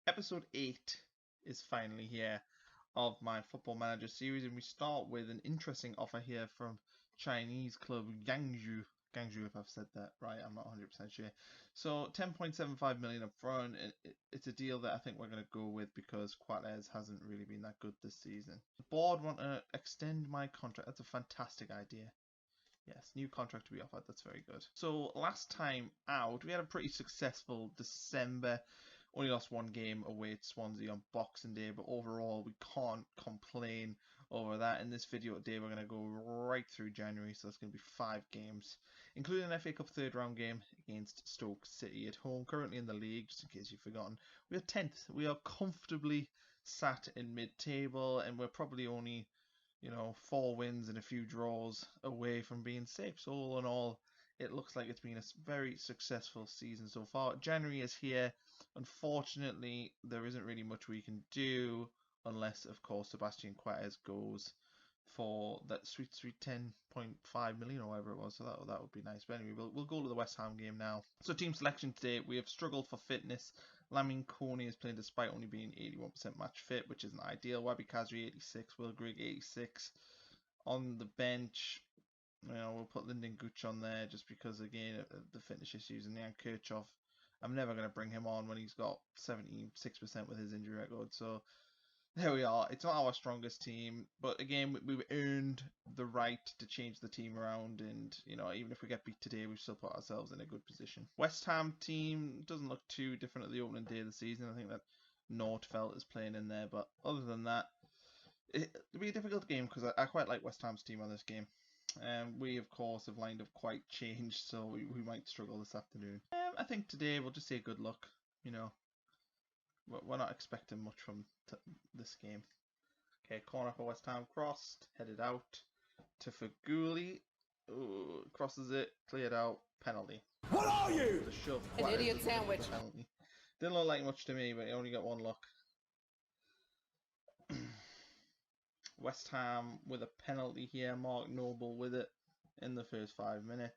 Episode 8 is finally here of my Football Manager series, and we start with an interesting offer here from Chinese club Guangzhou. Guangzhou, if I've said that right, I'm not 100% sure. So 10.75 million up front. It's a deal that I think we're going to go with because Quates hasn't really been that good this season. The board want to extend my contract. That's a fantastic idea. Yes, new contract to be offered. That's very good. So last time out, we had a pretty successful December. Only lost one game away at Swansea on Boxing Day, but overall we can't complain over that. In this video today, we're going to go right through January, so that's going to be 5 games, including an FA Cup third round game against Stoke City at home. Currently in the league, just in case you've forgotten, we are 10th. We are comfortably sat in mid-table, and we're probably only 4 wins and a few draws away from being safe. So all in all, it looks like it's been a very successful season so far. January is here. Unfortunately, there isn't really much we can do unless, of course, Sebastian Quates goes for that sweet 10.5 million or whatever it was. So that would be nice. But anyway, we'll go to the West Ham game now. So team selection today, we have struggled for fitness. Lamine Kone is playing despite only being 81% match fit, which isn't ideal. Wabi Kazri 86, Will Grigg 86 on the bench. We'll put Lyndon Gooch on there just because, again, the fitness issues. And Jan Kirchhoff, I'm never going to bring him on when he's got 76% with his injury record. So there we are. It's not our strongest team, but again, we've earned the right to change the team around, and even if we get beat today, we've still put ourselves in a good position. West Ham team doesn't look too different at the opening day of the season. I think that Nordfeldt is playing in there, but other than that, it'll be a difficult game because I quite like West Ham's team on this game. We of course have lined up quite changed, so we might struggle this afternoon. I think today we'll just say good luck. We're not expecting much from this game. Okay, corner for West Ham, crossed, headed out to Faguli. Ooh, crosses it, cleared out, penalty. What are you? An idiot sandwich. Penalty. Didn't look like much to me, but he only got one look. West Ham with a penalty here. Mark Noble with it in the first 5 minutes.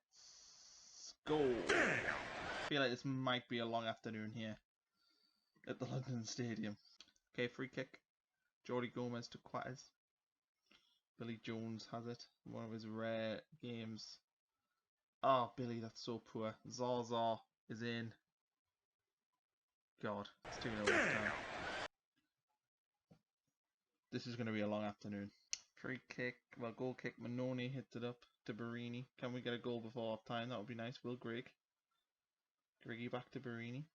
Goal. I feel like this might be a long afternoon here at the London Stadium. Okay, free kick. Jordi Gomez to Quates. Billy Jones has it. One of his rare games. Oh, Billy, that's so poor. Zaza is in. God, it's 2-0 West Ham. This is going to be a long afternoon. Free kick, well, goal kick. Manoni hits it up to Barini. Can we get a goal before half time? That would be nice. Will Grigg. Griggy back to Barini.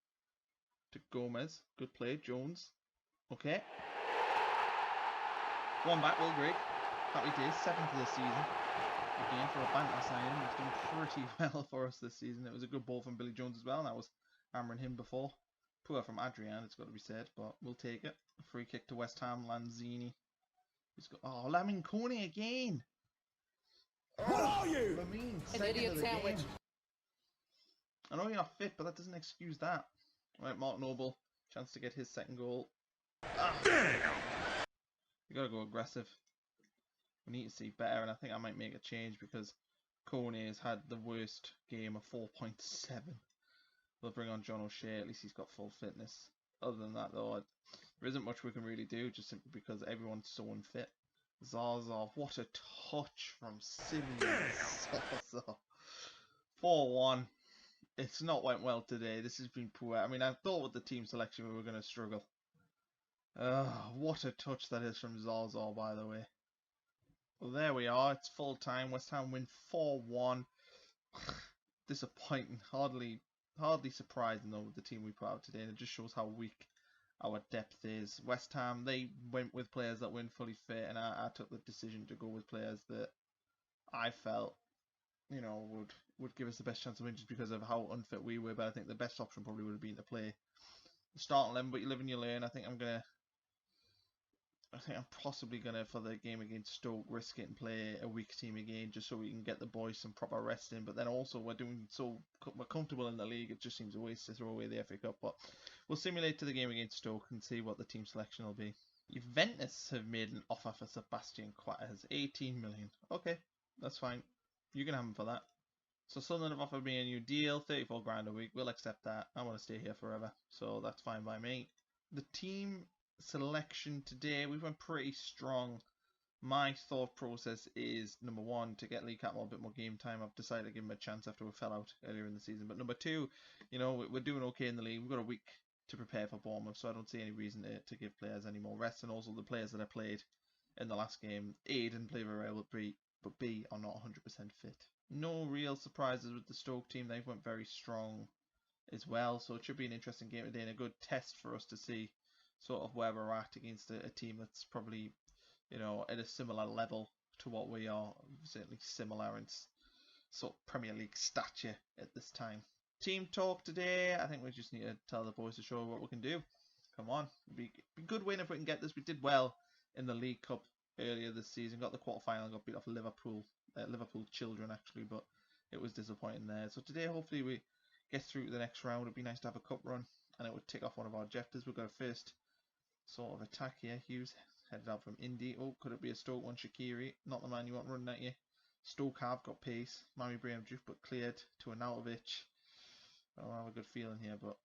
To Gomez. Good play. Jones. Okay. One back, Will Grigg. Happy days. 7th of the season. Again, for a banter signing, he's done pretty well for us this season. It was a good ball from Billy Jones as well, and I was hammering him before. Poor from Adrian, it's got to be said, but we'll take it. Free kick to West Ham, Lanzini. He's got Lamine Kone again. What are you? An idiot sandwich. I know you're not fit, but that doesn't excuse that. Right, Mark Noble, chance to get his second goal. You gotta go aggressive. We need to see better, and I think I might make a change because Kone has had the worst game of 4.7. We'll bring on John O'Shea, at least he's got full fitness. Other than that, though, there isn't much we can really do, just simply because everyone's so unfit. Zaza, what a touch from Simeon Zaza. 4-1. It's not went well today. This has been poor. I mean, I thought with the team selection we were going to struggle. What a touch that is from Zaza, by the way. Well, there we are. It's full time. West Ham win 4-1. Disappointing. Hardly surprising though with the team we put out today, and it just shows how weak our depth is. West Ham, they went with players that weren't fully fit, and I took the decision to go with players that I felt would give us the best chance of winning just because of how unfit we were. But I think the best option probably would have been to play the starting 11, but you live and you learn. I think I'm possibly gonna, for the game against Stoke, risk it and play a weak team again, just so we can get the boys some proper rest in. But then also we're comfortable in the league. It just seems a waste to throw away the FA Cup. But we'll simulate to the game against Stoke and see what the team selection will be. Juventus have made an offer for Sebastian Quates, 18 million. Okay, that's fine. You can have him for that. So Sunderland have offered me a new deal, 34 grand a week. We'll accept that. I want to stay here forever, so that's fine by me. the team selection today, we went pretty strong. My thought process is, number one, to get Lee Catmull a bit more game time. I've decided to give him a chance after we fell out earlier in the season. But number two, you know, we're doing okay in the league. We've got a week to prepare for Bournemouth, so I don't see any reason to give players any more rest. And also the players that I played in the last game, A, didn't play very well, but B, are not 100% fit. No real surprises with the Stoke team. They went very strong as well, so it should be an interesting game today and a good test for us to see sort of where we're at against a team that's probably, you know, at a similar level to what we are, certainly similar in sort of Premier League stature at this time. Team talk today, I think we just need to tell the boys to show what we can do. Come on, it'd be a good win if we can get this. We did well in the League Cup earlier this season, got the quarter-final, got beat off Liverpool children actually, but it was disappointing there. So today, hopefully we get through to the next round. It'd be nice to have a cup run, and it would tick off one of our objectives. We've got a first sort of attack here. Hughes headed out from Indy. Oh, could it be a Stoke one? Shaqiri, not the man you want running at you. Stoke have got pace. Mami Brahim Juke, but cleared to Arnautovic. I don't have a good feeling here, but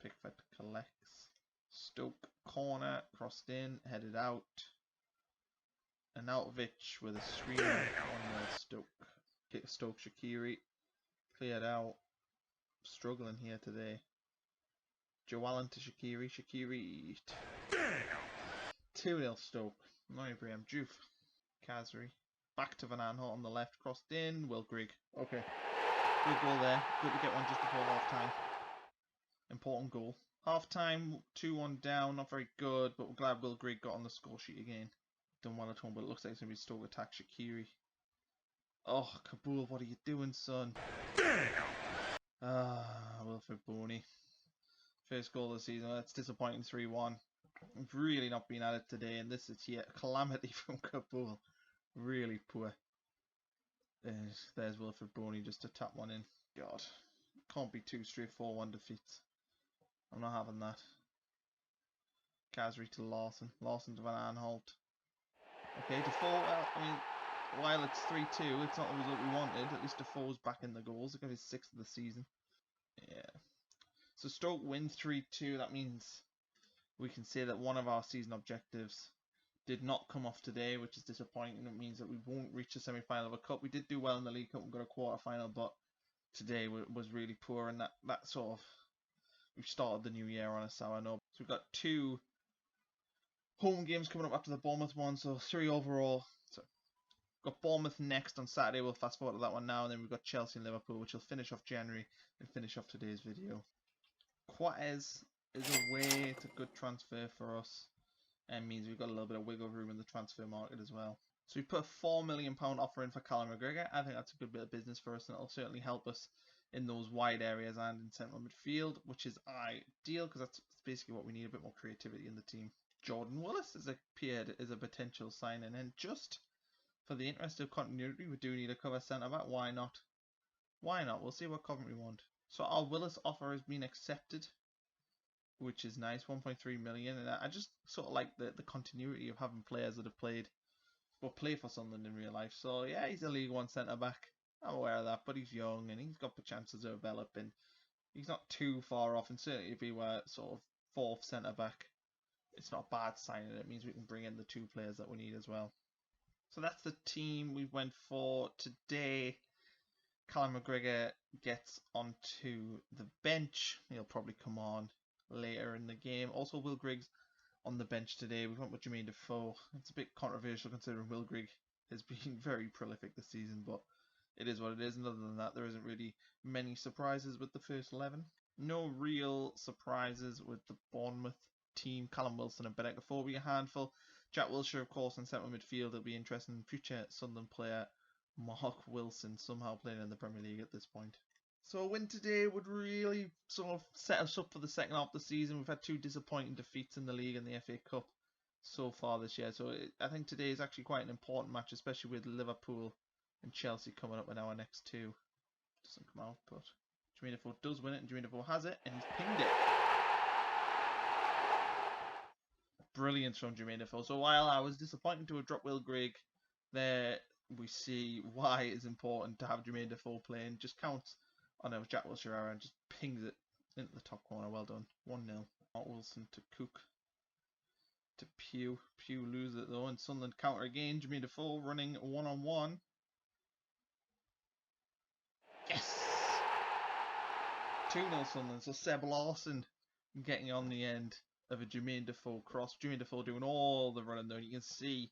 Pickford collects. Stoke corner, crossed in, headed out. Arnautovic with a screamer. 1-0 Stoke. Stoke Shaqiri. Cleared out. Struggling here today. Joe Allen to Shaqiri. Shaqiri. 2-0 Stoke. Mami Brahim Juke. Kazri. Back to Van Aanholt on the left. Crossed in. Will Grigg. Okay. Good goal there. Good to get one just before half time. Important goal. Half time, 2-1 down. Not very good, but we're glad Will Grigg got on the score sheet again. Done well at home, but it looks like it's going to be Stoke attack. Shaqiri. Oh, Kabul, what are you doing, son? Wilfred Boney. First goal of the season. That's disappointing, 3-1. We've really not been at it today, and this is here a calamity from Kabul. Really poor. There's Wilfred Boney just to tap one in. God, can't be too straightforward defeats. I'm not having that. Kazri to Lawson. Lawson to Van Aanholt. Okay, Defoe, well, I mean, while it's 3-2, it's not the result we wanted. At least Defoe's back in the goals. He got his 6th of the season. Yeah. So Stoke win 3-2. That means we can say that one of our season objectives did not come off today, which is disappointing. It means that we won't reach the semi-final of a cup. We did do well in the League Cup. We got a quarter-final, but today was really poor, and that sort of, we've started the new year on a sour note. So we've got 2 home games coming up after the Bournemouth one, so 3 overall. So got Bournemouth next on Saturday. We'll fast forward to that one now, and then we've got Chelsea and Liverpool, which will finish off January and finish off today's video. Quaez is away. It's a good transfer for us, and means we've got a little bit of wiggle room in the transfer market as well. So we put a £4 million offer in for Callum McGregor. I think that's a good bit of business for us, and it'll certainly help us in those wide areas and in central midfield, which is ideal because that's basically what we need, a bit more creativity in the team. Jordan Willis has appeared as a potential signing, and just for the interest of continuity, we do need a cover centre-back. Why not? Why not? We'll see what Coventry want. So our Willis offer has been accepted, which is nice, 1.3 million, and I just sort of like the continuity of having players that have played for Sunderland in real life. So yeah, he's a League One centre-back. I'm aware of that, but he's young and he's got the chances to develop, and he's not too far off, and certainly if he were sort of 4th centre-back, it's not a bad signing. It means we can bring in the 2 players that we need as well. So that's the team we went for today. Callum McGregor gets onto the bench. He'll probably come on later in the game. Also, Will Griggs on the bench today. We went with Jermaine Defoe. It's a bit controversial considering Will Grigg has been very prolific this season, but it is what it is. And other than that, there isn't really many surprises with the first 11. No real surprises with the Bournemouth team. Callum Wilson and Benek Defoe will be a handful. Jack Wilshere, of course, in central midfield. It'll be interesting. Future Sunderland player Mark Wilson somehow playing in the Premier League at this point. So a win today would really sort of set us up for the second half of the season. We've had 2 disappointing defeats in the league and the FA Cup so far this year. So I think today is actually quite an important match, especially with Liverpool and Chelsea coming up in our next 2. Doesn't come out, but Jermaine Defoe does win it, and Jermaine Defoe has it, and he's pinged it. Brilliance from Jermaine Defoe. So while I was disappointed to have dropped Will Grigg, there we see why it is important to have Jermaine Defoe playing. Just counts on Jack Wilshere and just pings it into the top corner. Well done. 1-0. Mark Wilson to Cook to Pugh. Pugh loses it though, and Sunderland counter again. Jermaine Defoe running one-on-one. Yes! 2-0 Sunderland. So Seb Larson getting on the end of a Jermaine Defoe cross. Jermaine Defoe doing all the running there. You can see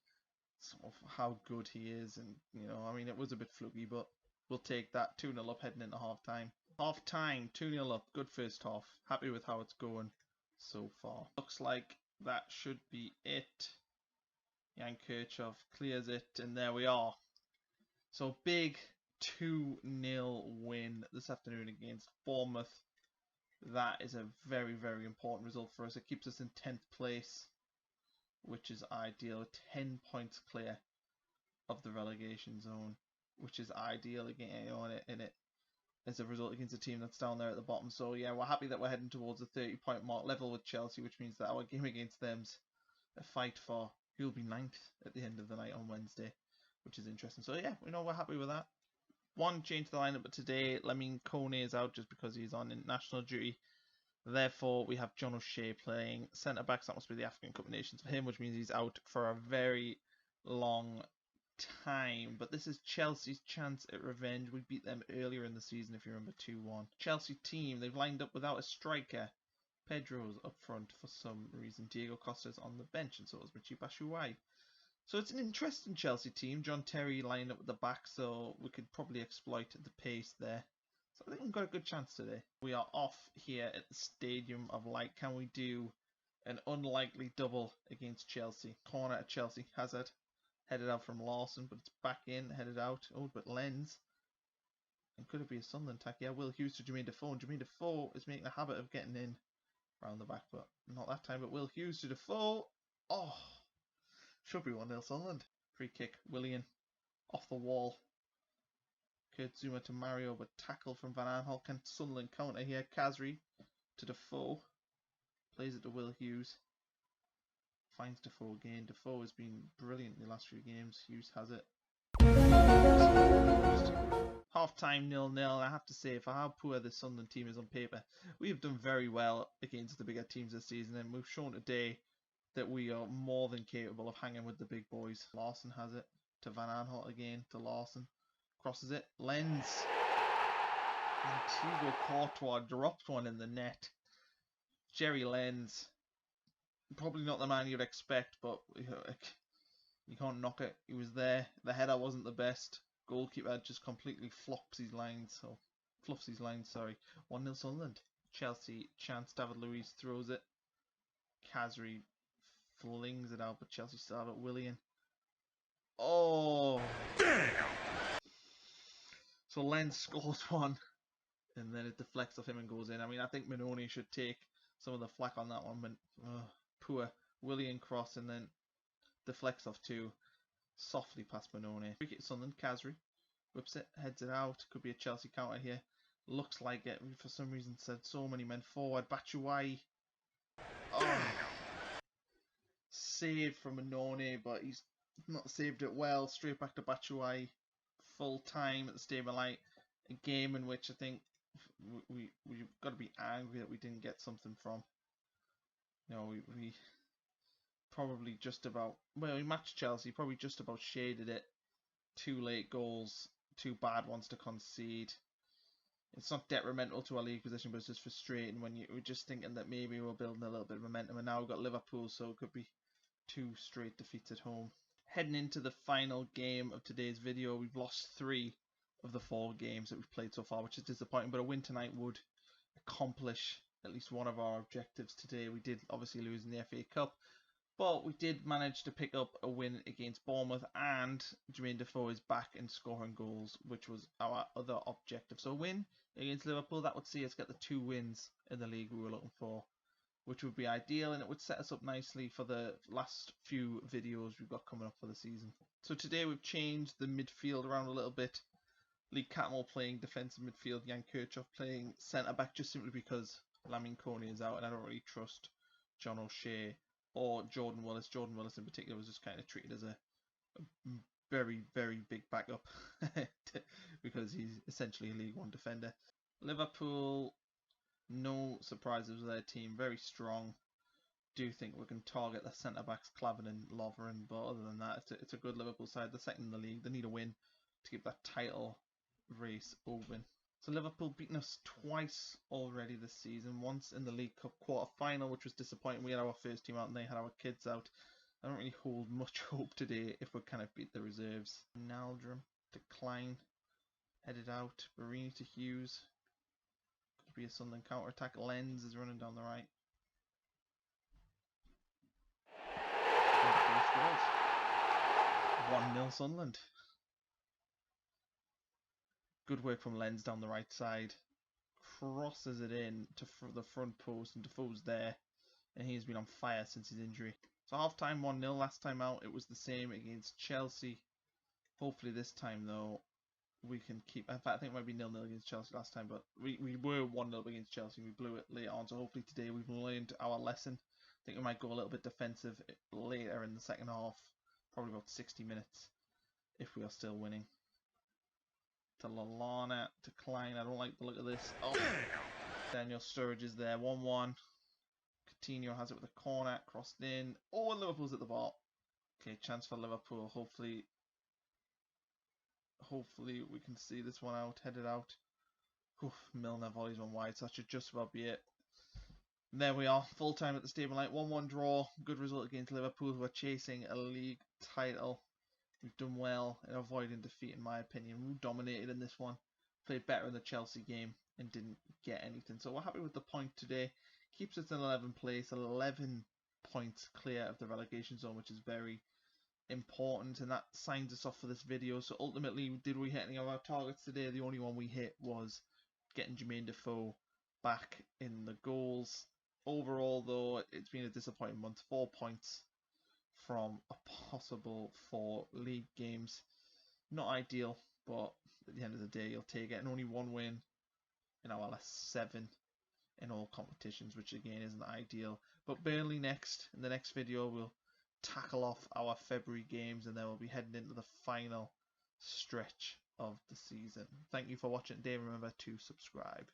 sort of how good he is, and you know, I mean, it was a bit fluky, but we'll take that. 2-0 up heading into half time. Half time, 2-0 up. Good first half. Happy with how it's going so far. Looks like that should be it. Jan Kirchhoff clears it, and there we are. So big 2-0 win this afternoon against Bournemouth. That is a very, very important result for us. It keeps us in 10th place, which is ideal. 10 points clear of the relegation zone, which is ideal again, you know, in it as a result against a team that's down there at the bottom. So yeah, we're happy that we're heading towards the 30-point mark, level with Chelsea, which means that our game against them's a fight for who'll be 9th at the end of the night on Wednesday, which is interesting. So yeah, we know we're happy with that. One change to the lineup, but today Lamine Kone is out just because he's on international duty. Therefore, we have John O'Shea playing centre backs. That must be the African Cup of Nations for him, which means he's out for a very long time. But this is Chelsea's chance at revenge. We beat them earlier in the season, if you remember, 2-1. Chelsea team, they've lined up without a striker. Pedro's up front for some reason. Diego Costa's on the bench, and so is Michy Batshuayi. So it's an interesting Chelsea team. John Terry lined up at the back, so we could probably exploit the pace there. So I think we've got a good chance today. We are off here at the Stadium of Light. Can we do an unlikely double against Chelsea? Corner at Chelsea. Hazard headed out from Lawson, but it's back in, headed out. Oh, but Lenz. And could it be a Sunderland attack? Yeah, Will Hughes to Jermaine Defoe. And Jermaine Defoe is making a habit of getting in around the back, but not that time. But Will Hughes to Defoe. Oh, should be 1-0 Sunderland. Free kick. Willian off the wall. Kurt Zuma to Mario, but tackle from Van Aanholt. Can Sunderland counter here? Kazri to Defoe. Plays it to Will Hughes. Finds Defoe again. Defoe has been brilliant in the last few games. Hughes has it. Half time 0-0. I have to say, for how poor the Sunderland team is on paper, we have done very well against the bigger teams this season, and we've shown today that we are more than capable of hanging with the big boys. Lawson has it to Van Aanholt again, to Lawson. Crosses it. Lenz. And Thibaut Courtois dropped one in the net. Jerry Lenz. Probably not the man you'd expect, but you can't knock it. He was there. The header wasn't the best. Goalkeeper just completely fluffs his lines. 1-0 Sunderland. Chelsea chance. David Luiz throws it. Kazri flings it out, but Chelsea still have it. Willian. Oh! Damn! So Lenz scores one, and then it deflects off him and goes in. I mean, I think Minoni should take some of the flack on that one, but poor Willian cross, and then deflects off two. Softly past Minoni. Free kick Sunderland. Kazri whips it, heads it out. Could be a Chelsea counter here. Looks like it. For some reason, said so many men forward. Batshuayi. Oh. Saved from Minoni, but he's not saved it well. Straight back to Batshuayi. Full time at the Stadium of Light. A game in which I think we've got to be angry that we didn't get something from. You know, we probably just about, well, we matched Chelsea, probably just about shaded it. 2 late goals, 2 bad ones to concede. It's not detrimental to our league position, but it's just frustrating when we're just thinking that maybe we're building a little bit of momentum, and now we've got Liverpool, so it could be 2 straight defeats at home. Heading into the final game of today's video, we've lost 3 of the 4 games that we've played so far, which is disappointing, but a win tonight would accomplish at least one of our objectives today. We did obviously lose in the FA Cup, but we did manage to pick up a win against Bournemouth, and Jermaine Defoe is back in scoring goals, which was our other objective. So a win against Liverpool, that would see us get the 2 wins in the league we were looking for, which would be ideal, and it would set us up nicely for the last few videos we've got coming up for the season. So today we've changed the midfield around a little bit. Lee Catmull playing defensive midfield, Jan Kirchhoff playing centre back, just simply because Lamine Kone is out, and I don't really trust John O'Shea or Jordan Willis. Jordan Willis in particular was just kind of treated as a very, very big backup because he's essentially a League One defender. Liverpool, No surprises with their team, very strong. Do think we can target the centre backs, Klavan and Lovren, but other than that, it's a good Liverpool side. They're second in the league. They need a win to keep that title race open. So Liverpool beaten us twice already this season. Once in the League Cup quarter final, which was disappointing. We had our first team out and they had our kids out. I don't really hold much hope today if we kind of beat the reserves. Naldrum to Klein, headed out. Barini to Hughes. Could be a Sunderland counter attack. Lenz is running down the right. 1-0 Sunderland. Good work from Lenz down the right side. Crosses it in to the front post, and Defoe's there. And he's been on fire since his injury. So half time 1-0. Last time out it was the same against Chelsea. Hopefully this time though we can keep. In fact, I think it might be 0-0 against Chelsea last time, but we were 1-0 against Chelsea. We blew it later on. So hopefully today we've learned our lesson. I think we might go a little bit defensive later in the second half. Probably about 60 minutes if we are still winning. To Lallana, to Klein. I don't like the look of this. Oh, Daniel Sturridge is there. 1-1. Coutinho has it with a corner, crossed in. Oh, and Liverpool's at the ball. Okay, chance for Liverpool. Hopefully we can see this one out, headed out. Oof, Milner volleys one wide, so that should just about be it. And there we are, full time at the Stadium Light. 1-1 draw. Good result against Liverpool, who are chasing a league title. We've done well in avoiding defeat, in my opinion. We dominated in this one. Played better in the Chelsea game and didn't get anything. So we're happy with the point today. Keeps us in 11th place, 11 points clear of the relegation zone, which is very important. And that signs us off for this video. So ultimately, did we hit any of our targets today? The only one we hit was getting Jermaine Defoe back in the goals. Overall, though, it's been a disappointing month. 4 points from a possible 4 league games. Not ideal, but at the end of the day, you'll take it. And only 1 win in our last 7 in all competitions, which again isn't ideal. But Burnley next. In the next video, we'll tackle off our February games, and then we'll be heading into the final stretch of the season. Thank you for watching today. Remember to subscribe.